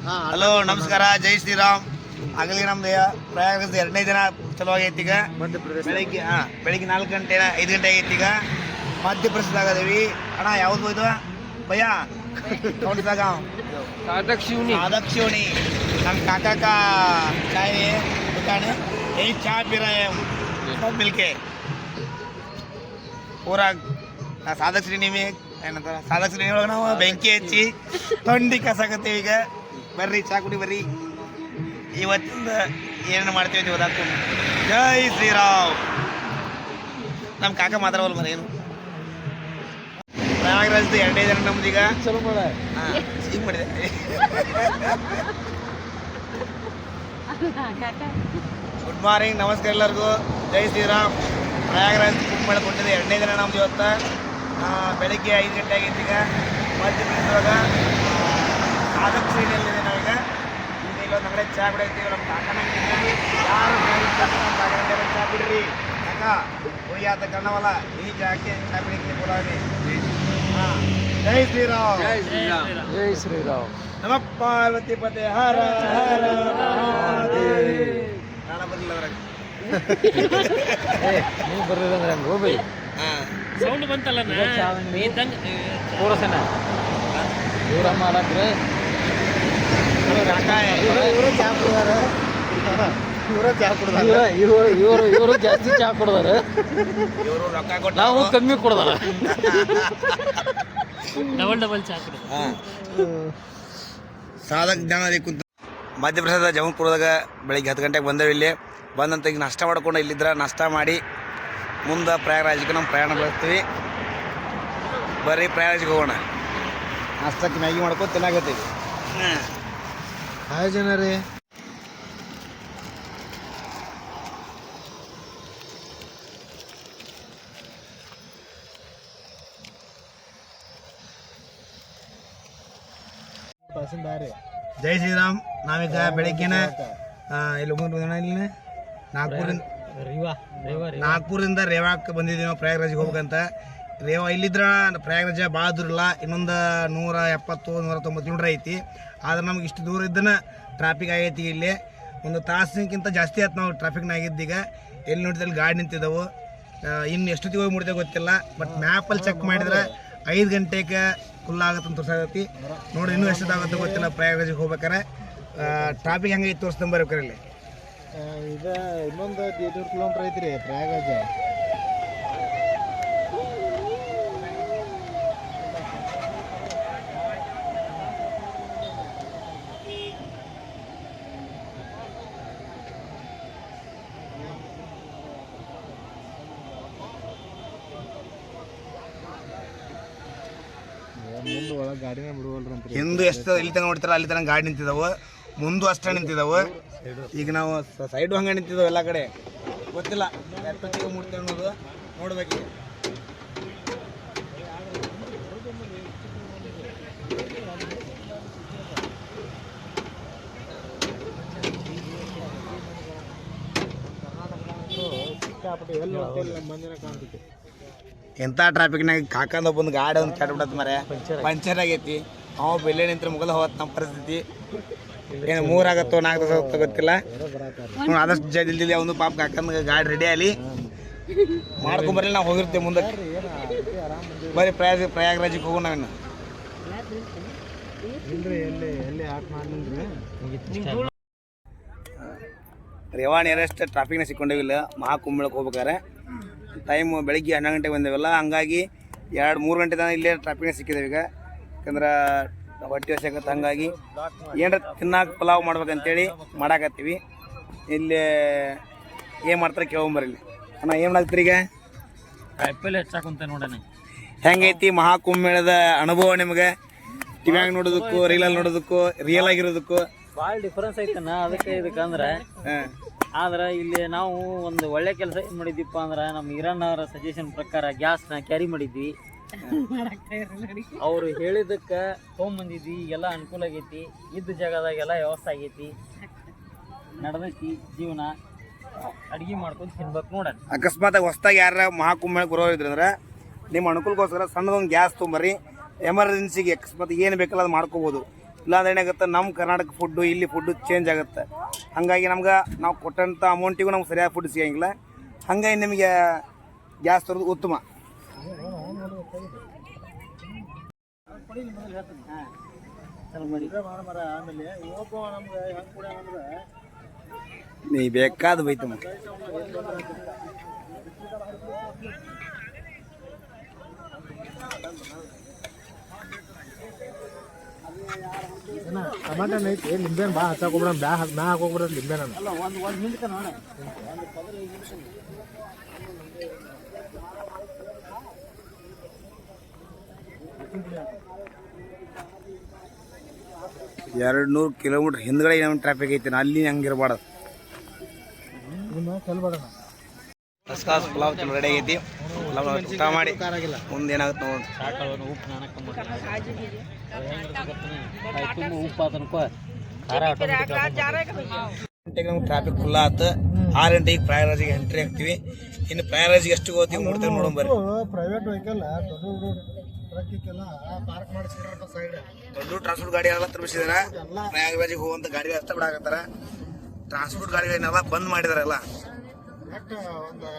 Hello ನಮಸ್ಕಾರ, ಜೈ ಶ್ರೀರಾಮ್. ಆಗಲಿ ನಮ್ದು ಪ್ರಯಾಗದ 2ನೇ ದಿನ ಚಲೋ ಆಗೈತಿ. ಈಗ ಬೆಳಿಗ್ಗೆ 4 ಗಂಟೆ 5 ಗಂಟೆ ಆಗೈತಿ. ಈಗ ಮಧ್ಯಪ್ರದೇಶದಾಗದೇವಿ ಅಣ್ಣ. ಯಾವ್ದು ಇದು ಭಯ್ಯ? ಕೌಂಟ್ದಾಗ साधक शिवनी हम काका का चाय दुकान है, यही चाय पी रहे हैं सब मिलके. पूरा ಸಾಧಕ ಶ್ರೇಣಿ ಏನಂತಾರ, ಸಾಧಕ ಶ್ರೇಣಿ ಒಳಗೆ ನಾವು ಬೆಂಕಿ ಹಚ್ಚಿ ಥಂಡಿ ಕಸಾಕತ್ತೀವಿ. ಈಗ ಬರ್ರಿ ಚಾ ಕುಡಿ ಬರ್ರಿ. ಇವತ್ತಿಂದ ಏನೇನು ಮಾಡ್ತೀವಿ ಅಂತ ಗೊತ್ತಾಗ್ತದೆ. ಜೈ ಶ್ರೀರಾಮ್. ನಮ್ಮ ಕಾಕ ಮಾತಾಡವಲ್ಲ ಮರ ಏನು. ಪ್ರಯಾಗರಾಜ್ದು 2ನೇ ದಿನ ನಮ್ದು. ಈಗ ಚಲೋ ಮಾಡ ಈಗ ಮಾಡಿದೆ. ಗುಡ್ ಮಾರ್ನಿಂಗ್, ನಮಸ್ಕಾರ ಎಲ್ಲರಿಗೂ. ಜೈ ಶ್ರೀರಾಮ್. ಪ್ರಯಾಗರಾಜ್ ಕುಂಭಮೇಳ ಕೊಟ್ಟಿದೆ 2ನೇ ದಿನ ನಮ್ದು. ಇವತ್ತು ಬೆಳಿಗ್ಗೆ 5 ಗಂಟೆ ಆಗೈತಿ. ಈಗ ಮಧ್ಯಪ್ರದೇಶದೊಳಗೆ ಸಾಧಕ ಶ್ರೇಣಿಯಲ್ಲಿದೆ ನಾವೀಗ. ಈಗ ಇಲ್ಲೊಂದು ಅಂಗಡಿ ಚಾ ಬಿಡೈತಿ. ನಮ್ಮ ಕಾಕನ ಯಾರು ಚಾ ಬಿಡ್ರಿ ಕಾಕ ಹೋಗಿ ಆತ ಕಣ್ಣವಲ್ಲ ಈ ಜಾಕೆ ಚಾ ಬಿಡಕ್ಕೆ ಬೋಲಾವಿ. ಹಾಂ, ಜೈ ಶ್ರೀರಾಮ್. जय श्री राम. ನಮ ಪಾರ್ವತಿ ಪತೆ ಹರ ಹರ ಮಹಾದೇವ್. ನಾನ ಬರಲಿಲ್ಲ ಅವರಾಗ. ನೀವು ಬರ್ಲಿಲ್ಲ ಹಂಗೆ ಹೋಗ್ಬಿ. ಹಾಂ, ಸೌಂಡ್ ಬಂತಲ್ಲ ತೋರಸನ ಇವರಮ್ಮ ಅಲಾಕ್ರೆ ಕಾಕ ಇವರು ಚಾ ಕುಡ್ದಾರ. ಇವರು ಜಾಸ್ತಿ ಚಾ ಕುಡ್ದಾರ, ಇವರು ರೊಕ್ಕ ಕೊಟ್ಟು ನಾವು ಕಮ್ಮಿ ಕುಡ್ದಾರ. ಡಬಲ್ ಚಾ ಕುಡಿದು. ಹಾಂ, ಸಾಧಕ ಜ್ಞಾನ ಕುಂತ ಮಧ್ಯಪ್ರದೇಶದ ಜಮಲ್ಪುರದಾಗ ಬೆಳಿಗ್ಗೆ 10 ಗಂಟೆಗೆ ಬಂದೇವೆ. ಇಲ್ಲಿ ಬಂದಂತ ಈಗ ನಾಷ್ಟ ಮಾಡ್ಕೊಂಡು ಇಲ್ಲಿದ್ರ ನಾಷ್ಟ ಮಾಡಿ ಮುಂದೆ ಪ್ರಯಾಗರಾಜ್ಗೆ ನಮ್ಮ ಪ್ರಯಾಣ ಬೆಳೆಸ್ತೀವಿ. ಬರ್ರಿ ಪ್ರಯಾಗರಾಜ್ಗೆ ಹೋಗೋಣ. ನಾಷ್ಟಕ್ಕೆ ಮ್ಯಾಗಿ ಮಾಡ್ಕೊಂಡು ತಿನ್ನಾಗತ್ತೀವಿ. ಹಾಯ್ ಜನ ರೀ. ಜೈ ಶ್ರೀರಾಮ್. ನಾವೀಗ ಬೆಳಿಗ್ಗೆನ ಇಲ್ಲಿ ಇಲ್ಲಿ ನಾಗ್ಪುರಿಂದ ರೇವಾಕ್ಕೆ ಬಂದಿದ್ದೀವಿ. ನಾವು ಪ್ರಯಾಗರಾಜ್ಗೆ ಹೋಗ್ಬೇಕಂತ. ರೇವಾ ಇಲ್ಲಿದ್ರ ಪ್ರಯಾಗರಾಜ ಭಾಳ ದೂರ ಇಲ್ಲ, ಇನ್ನೊಂದು 170-190 ಕಿಲೋಮೀಟ್ರ್ ಐತಿ. ಆದ್ರೆ ನಮ್ಗೆ ಇಷ್ಟು ದೂರ ಇದ್ದನ ಟ್ರಾಫಿಕ್ ಆಗೈತಿ. ಇಲ್ಲಿ ಒಂದು ತಾಸಿನಕ್ಕಿಂತ ಜಾಸ್ತಿ ಆಯ್ತು ನಾವು ಟ್ರಾಫಿಕ್ನಾಗಿದ್ದು. ಈಗ ಎಲ್ಲಿ ನೋಡಿದಲ್ಲಿ ಗಾಡಿ ನಿಂತಿದ್ದವು. ಇನ್ನು ಎಷ್ಟೊತ್ತಿಗೆ ಹೋಗಿ ಮುಡ್ತೇವೆ ಗೊತ್ತಿಲ್ಲ. ಬಟ್ ಮ್ಯಾಪಲ್ಲಿ ಚೆಕ್ ಮಾಡಿದ್ರೆ 5 ಗಂಟೆಗೆ ಫುಲ್ ಆಗುತ್ತೆ ಅಂತ ತೋರಿಸಾಗತ್ತಿ. ನೋಡಿ ಇನ್ನೂ ಎಷ್ಟೊತ್ತಾಗುತ್ತೆ ಗೊತ್ತಿಲ್ಲ. ಪ್ರಯಾಗರಾಜ್ಗೆ ಹೋಗ್ಬೇಕಾರೆ ಟ್ರಾಫಿಕ್ ಹೆಂಗೈತಿ ತೋರಿಸ್ದಂಗೆ ಬರ್ಬೇಕಾರೆ ಇಲ್ಲಿ. ಇದು ಇನ್ನೊಂದು 200 ಕಿಲೋಮೀಟ್ರ್ ಐತ್ರಿ ಪ್ರಯಾಗರಾಜ. ಮುಂದೆ ಒಳಗೆ ಗಾಡಿನ ಬಿಡುವಲ್ರಿ. ಹಿಂದೂ ಎಷ್ಟು ಇಲ್ಲಿ ತನಕ ನೋಡ್ತಾರ ಅಲ್ಲಿ ತನಕ ಗಾಡಿ ನಿಂತಿದ್ದಾವೆ, ಮುಂದೂ ಅಷ್ಟೇ ನಿಂತಿದ್ದಾವೆ. ಈಗ ನಾವು ಸೈಡು ಹಂಗೆ ನಿಂತಿದ್ದಾವೆ ಎಲ್ಲ ಕಡೆ. ಗೊತ್ತಿಲ್ಲ ಎಷ್ಟೊತ್ತಿಗೆ ಮುಡ್ತೇವೆ ಅನ್ನೋದು ನೋಡ್ಬೇಕೀಗ. ಎಂಥ ಟ್ರಾಫಿಕ್ನಾಗ ಕಾಕಂದ ಒಬ್ಬಂದು ಗಾಡಿ ಒಂದು ಕೆಟ್ಬಿಡತ್ತೆ ಮರೆ, ಪಂಚರ್ ಆಗೈತಿ. ಅವ ಬೆಲೆ ನಿಂತ್ರೆ ಮುಗದ ಹೋಗತ್ತೆ ನಮ್ಮ ಪರಿಸ್ಥಿತಿ. ಏನು 3 ಆಗತ್ತೋ 4 ತಾಸು ಆಗುತ್ತೋ ಗೊತ್ತಿಲ್ಲ. ಆದಷ್ಟು ಜಲ್ದಿ ಅವನು ಪಾಪ ಕಾಕಂದ ಗಾಡಿ ರೆಡಿ ಆಗಲಿ ಮಾಡ್ಕೊಂಬರ್ಲಿ. ನಾವು ಹೋಗಿರ್ತೇವೆ ಮುಂದಕ್ಕೆ. ಬರೀ ಪ್ರಯಾಗರಾಜ್ಗೆ ಹೋಗೋಣ. ನಾವಿನ್ನು ರೇವಾ ನಿಯರೆಸ್ಟ್ ಟ್ರಾಫಿಕ್ನ ಸಿಕ್ಕೊಂಡೇವಿಲ್ಲ. ಮಹಾಕುಂಭಮೇಳಕ್ಕೆ ಹೋಗ್ಬೇಕಾರೆ ಟೈಮು ಬೆಳಿಗ್ಗೆ 12 ಗಂಟೆಗೆ ಬಂದೇವಲ್ಲ, ಹಂಗಾಗಿ 2-3 ಗಂಟೆ ತನಕ ಇಲ್ಲೇ ಟ್ರಾಫಿಕ್ನ ಸಿಕ್ಕಿದ್ದೇವೆ. ಈಗ ಯಾಕಂದ್ರೆ ಹೊಟ್ಟೆ ಹಸಿಯಾಗತ್ತೆ. ಹಂಗಾಗಿ ಏನಾರ ತಿನ್ನಾಕ ಪಲಾವ್ ಮಾಡ್ಬೇಕಂತೇಳಿ ಮಾಡಾಕತ್ತೀವಿ. ಇಲ್ಲಿ ಏನು ಮಾಡ್ತಾರೆ ಕೇಳ್ಕೊಂಬರ್ರಿ. ಅಣ್ಣ ಏನು ಮಾಡಾಕ್ತೀರಿ ಈಗ? ಕಾಯಿಪಲ್ಲೆ ಹೆಚ್ಚಾಕುಂತ ನೋಡೋಣ. ಹೆಂಗೈತಿ ಮಹಾಕುಂಭಮೇಳದ ಅನುಭವ ನಿಮಗೆ? ಟಿವ್ಯಾಗ ನೋಡೋದಕ್ಕೂ ರೀಲಲ್ಲಿ ನೋಡೋದಕ್ಕೂ ರಿಯಲ್ ಆಗಿರೋದಕ್ಕೂ ಭಾಳ ಡಿಫ್ರೆನ್ಸ್ ಐತನ. ಅದಕ್ಕೆ ಇದಕ್ಕೆ ಅಂದ್ರೆ ಆದ್ರೆ ಇಲ್ಲಿ ನಾವು ಒಂದು ಒಳ್ಳೆ ಕೆಲಸ ಏನು ಮಾಡಿದ್ವಿಪ್ಪ ಅಂದ್ರೆ ನಮ್ಮ ಇರಾನ್ ಅವರ ಸಜೆಷನ್ ಪ್ರಕಾರ ಗ್ಯಾಸ್ನ ಕ್ಯಾರಿ ಮಾಡಿದ್ವಿ. ಅವ್ರು ಹೇಳಿದ್ದಕ್ಕೆ ತೊಗೊಂಬಂದಿದ್ವಿ. ಎಲ್ಲ ಅನುಕೂಲ ಆಗೈತಿ. ಇದ್ದ ಜಾಗದಾಗೆಲ್ಲ ವ್ಯವಸ್ಥೆ ಆಗೈತಿ. ನಡೆದೈತಿ ಜೀವನ. ಅಡುಗೆ ಮಾಡ್ಕೊಂಡು ತಿನ್ಬೇಕು ನೋಡೋಣ. ಅಕಸ್ಮಾತ್ ಹೊಸ್ದಾಗಿ ಯಾರ ಮಹಾಕುಂಭಮೇಳಕ್ಕೆ ಬರೋರಿದ್ರಂದ್ರೆ ನಿಮ್ಮ ಅನುಕೂಲಕ್ಕೋಸ್ಕರ ಸಣ್ಣದೊಂದು ಗ್ಯಾಸ್ ತೊಗೊಂಬರ್ರಿ. ಎಮರ್ಜೆನ್ಸಿಗೆ ಅಕಸ್ಮಾತ್ ಏನು ಬೇಕಲ್ಲ ಅದು ಮಾಡ್ಕೋಬೋದು. ಇಲ್ಲಾಂದ್ರೆ ಏನಾಗುತ್ತೆ ನಮ್ಮ ಕರ್ನಾಟಕ ಫುಡ್ಡು ಇಲ್ಲಿ ಫುಡ್ಡು ಚೇಂಜ್ ಆಗುತ್ತೆ. ಹಾಗಾಗಿ ನಮ್ಗೆ ನಾವು ಕೊಟ್ಟಂಥ ಅಮೌಂಟಿಗೂ ನಮ್ಗೆ ಸರಿಯಾದ ಫುಡ್ ಸಿಗೋಂಗಿಲ್ಲ. ಹಾಗಾಗಿ ನಿಮಗೆ ಗ್ಯಾಸ್ ತರೋದು ಉತ್ತಮ. ನೀ ಬೇಕಾದ ಬೈತಮ್ಮ. ಟಮಾಟ ಐತಿ ನಿಂಬೆನ್ ಬಾ ಹಚ್ಚಾಕೊಬಿಡ ಬ್ಯಾ ಹಾಕೋಬಿಡ ನಿಂಬೆನ $200 ಕಿಲೋಮೀಟ್ರ್ ಹಿಂದ್ಗಡೆ ನಮ್ಮ ಟ್ರಾಫಿಕ್ ಐತಿ. ಅಲ್ಲಿ ಹಂಗಿರ್ಬಾರ್ದು. ಫಸ್ಟ್ ಪಲಾವ್ ಚಲೋ ರೆಡಿ ಆಗೈತಿ. ಪಲಾವ್ ಊಟ ಮಾಡಿ ಮುಂದೆ ಏನಾಗುತ್ತೆ ನೋಡಿ. ಉಪ್ಪು ಅದನ್ಕೋ ಖಾರ ಗಂಟೆಗೆ ನಮ್ಗೆ ಟ್ರಾಫಿಕ್ ಫುಲ್ ಆಯ್ತು. 6 ಗಂಟೆಗೆ ಪ್ರಯಾಗರಾಜಿಗೆ ಎಂಟ್ರಿ ಆಗ್ತೀವಿ. ಇನ್ನು ಪ್ರಯಾಗರಾಜಿಗೆ ಎಷ್ಟು ಹೋಗ್ತೀವಿ ನೋಡ್ತೇವೆ ನೋಡೋಣ ಬರ್ರಿ. ಪ್ರೈವೇಟ್ ವೆಹಿಕಲ್ ಟ್ರಕ್ಕಿಗೆಲ್ಲ ಪಾರ್ಕ್ ಮಾಡಿಸಿದ್ರಪ್ಪ ಸೈಡ್. ದೊಡ್ಡ ಟ್ರಾನ್ಸ್ಪೋರ್ಟ್ ಗಾಡಿ ಎಲ್ಲ ತರಿಸಿದಾರ. ಪ್ರಯಾಗರಾಜಿಗೆ ಹೋಗುವಂಥ ಗಾಡಿ ಅಷ್ಟ ಬಿಡಾಕತ್ತಾರ. ಟ್ರಾನ್ಸ್ಪೋರ್ಟ್ ಗಾಡಿಗಳನ್ನೆಲ್ಲ ಬಂದ್ ಮಾಡಿದಾರಲ್ಲ. ಒಂದು